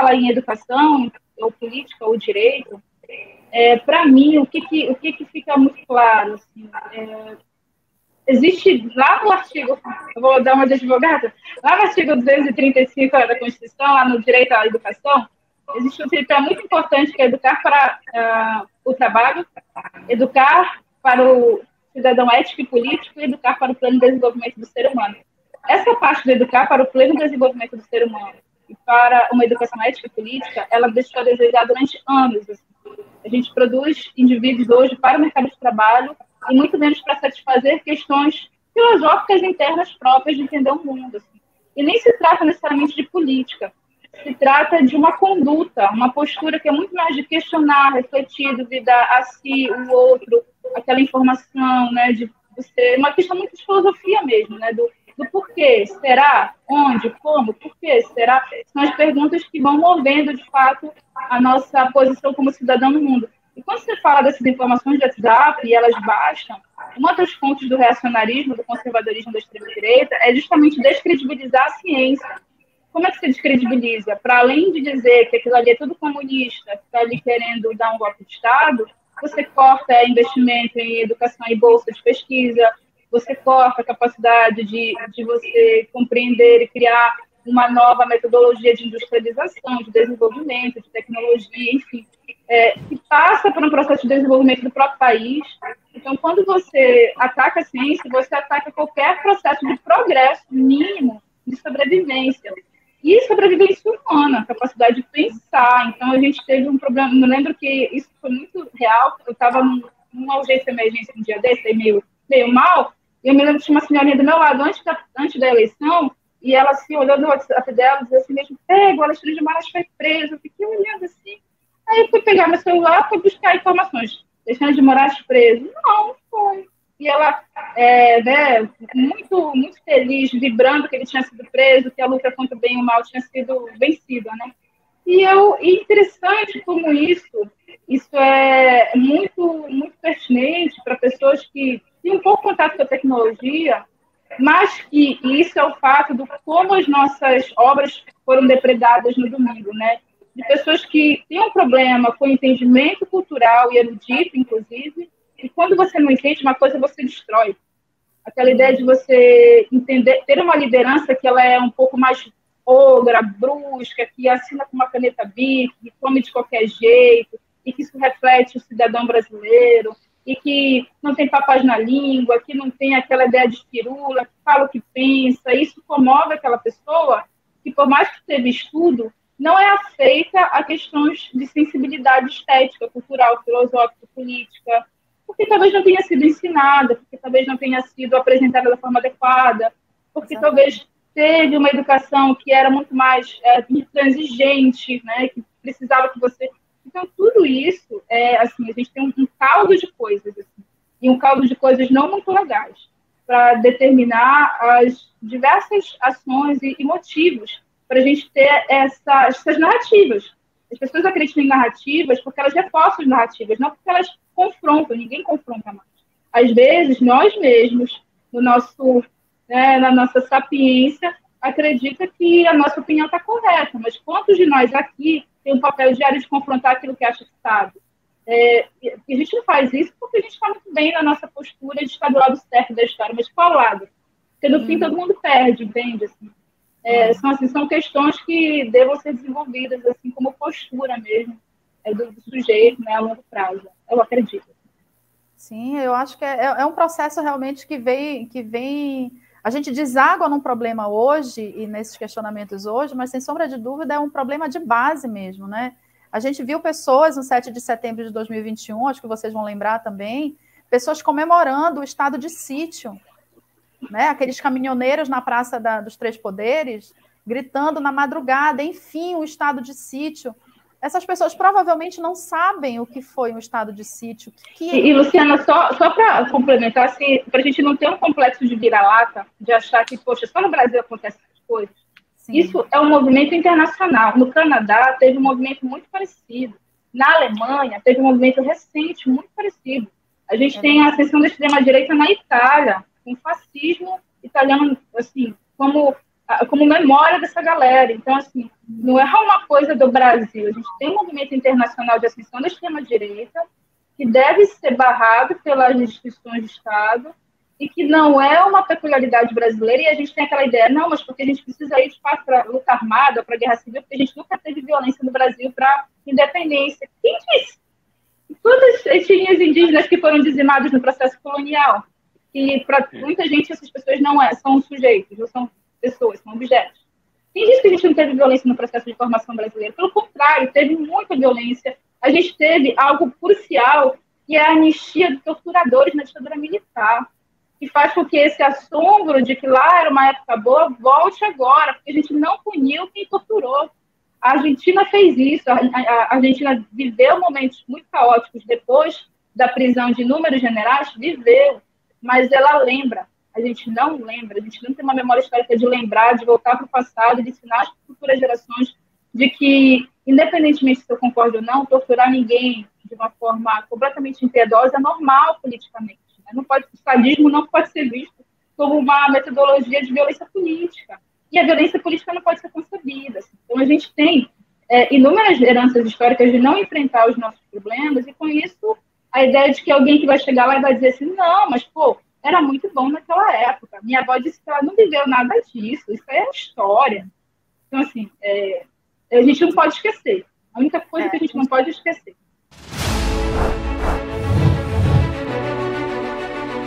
fala em educação, ou política, ou direito, para mim, o que fica muito claro, assim, existe lá no artigo, eu vou dar uma de advogada, lá no artigo 235 da Constituição, lá no direito à educação, existe um tripé muito importante que é educar para o trabalho, educar para o cidadão ético e político e educar para o pleno desenvolvimento do ser humano. Essa parte de educar para o pleno desenvolvimento do ser humano e para uma educação ética e política, ela deixou a desejar durante anos. Assim. A gente produz indivíduos hoje para o mercado de trabalho e muito menos para satisfazer questões filosóficas internas próprias de entender o mundo. Assim. E nem se trata necessariamente de política, se trata de uma conduta, uma postura que é muito mais de questionar, refletir, duvidar a si, o outro, aquela informação, né, de você, uma questão muito de filosofia mesmo, né, do porquê, será, onde, como, porquê, será, são as perguntas que vão movendo, de fato, a nossa posição como cidadão no mundo. E quando você fala dessas informações de WhatsApp e elas bastam, uma das fontes do reacionarismo, do conservadorismo da extrema-direita é justamente descredibilizar a ciência. Como é que você descredibiliza? Para além de dizer que aquilo ali é tudo comunista, que está ali querendo dar um golpe de Estado, você corta investimento em educação e bolsa de pesquisa, você corta a capacidade de você compreender e criar uma nova metodologia de industrialização, de desenvolvimento, de tecnologia, enfim, que passa por um processo de desenvolvimento do próprio país. Então, quando você ataca a ciência, você ataca qualquer processo de progresso mínimo de sobrevivência. E sobrevivência humana, capacidade de pensar. Então, a gente teve um problema. Eu lembro que isso foi muito real. Eu estava numa urgência emergência um dia desse, meio mal, e eu me lembro que tinha uma senhorinha do meu lado antes da eleição, e ela assim, olhou no WhatsApp dela e dizia assim mesmo: o Alexandre de Moraes foi preso. Eu fiquei olhando assim. Aí eu fui pegar meu celular e fui buscar informações. Alexandre de Moraes preso? Não foi. E ela, muito, muito feliz, vibrando que ele tinha sido preso, que a luta contra o bem e o mal tinha sido vencida, né? E interessante como isso é muito, muito pertinente para pessoas que têm um pouco contato com a tecnologia, mas que isso é o fato de como as nossas obras foram depredadas no domingo, né? De pessoas que têm um problema com o entendimento cultural e erudito, inclusive, e quando você não entende uma coisa, você destrói. Aquela ideia de você entender, ter uma liderança que ela é um pouco mais ogra, brusca, que assina com uma caneta Bic, que come de qualquer jeito, e que isso reflete o cidadão brasileiro, e que não tem papas na língua, que não tem aquela ideia de firula, que fala o que pensa. Isso comove aquela pessoa que, por mais que teve estudo, não é afeita a questões de sensibilidade estética, cultural, filosófica, política, porque talvez não tenha sido ensinada, porque talvez não tenha sido apresentada da forma adequada, porque talvez teve uma educação que era muito mais intransigente, né, que precisava que você... Então, tudo isso, assim, a gente tem um caldo de coisas, assim, e um caldo de coisas não muito legais, para determinar as diversas ações e motivos para a gente ter essas narrativas. As pessoas acreditam em narrativas porque elas reforçam as narrativas, não porque elas confrontam, ninguém confronta mais. Às vezes, nós mesmos, na nossa sapiência, acredita que a nossa opinião está correta, mas quantos de nós aqui tem um papel diário de confrontar aquilo que acha que sabe? E a gente não faz isso porque a gente está muito bem na nossa postura de estar do lado certo da história, mas qual lado? Porque no fim todo mundo perde, entende? Assim, são questões que devam ser desenvolvidas assim como postura mesmo do sujeito, né, a longo prazo. Eu acredito. Sim, eu acho que é um processo realmente que vem... A gente deságua num problema hoje, e nesses questionamentos hoje, mas sem sombra de dúvida é um problema de base mesmo, né? A gente viu pessoas no 7 de setembro de 2021, acho que vocês vão lembrar também, pessoas comemorando o estado de sítio, né? Aqueles caminhoneiros na Praça dos Três Poderes, gritando na madrugada, enfim, o estado de sítio. Essas pessoas provavelmente não sabem o que foi um estado de sítio. E Luciana, só para complementar, assim, para a gente não ter um complexo de vira-lata, de achar que, poxa, só no Brasil acontecem essas coisas. Sim. Isso é um movimento internacional. No Canadá, teve um movimento muito parecido. Na Alemanha, teve um movimento recente, muito parecido. A gente tem a ascensão da extrema-direita na Itália, com o fascismo italiano, assim, como como memória dessa galera. Então, assim, não é uma coisa do Brasil. A gente tem um movimento internacional de ascensão da extrema-direita que deve ser barrado pelas instituições de Estado e que não é uma peculiaridade brasileira, e a gente tem aquela ideia, não, mas porque a gente precisa ir para a luta armada, para a guerra civil, porque a gente nunca teve violência no Brasil para independência. Quem disse? Todas as etnias indígenas que foram dizimadas no processo colonial, e para muita gente essas pessoas não são sujeitos, não são pessoas, são objetos. Quem disse que a gente não teve violência no processo de formação brasileiro? Pelo contrário, teve muita violência. A gente teve algo crucial, que é a anistia de torturadores na ditadura militar, que faz com que esse assombro de que lá era uma época boa volte agora, porque a gente não puniu quem torturou. A Argentina fez isso, a Argentina viveu momentos muito caóticos depois da prisão de inúmeros generais, viveu, mas ela lembra. A gente não lembra, a gente não tem uma memória histórica de lembrar, de voltar para o passado, de ensinar as futuras gerações de que, independentemente se eu concordo ou não, torturar ninguém de uma forma completamente impiedosa é normal politicamente. Não pode, o sadismo não pode ser visto como uma metodologia de violência política. E a violência política não pode ser concebida. Assim. Então, a gente tem inúmeras heranças históricas de não enfrentar os nossos problemas, e com isso, a ideia de que alguém que vai chegar lá e vai dizer assim, não, mas, pô, era muito bom naquela época. Minha avó disse que ela não viveu nada disso. Isso aí é história. Então, assim, a gente não pode esquecer. A única coisa que a gente não pode esquecer.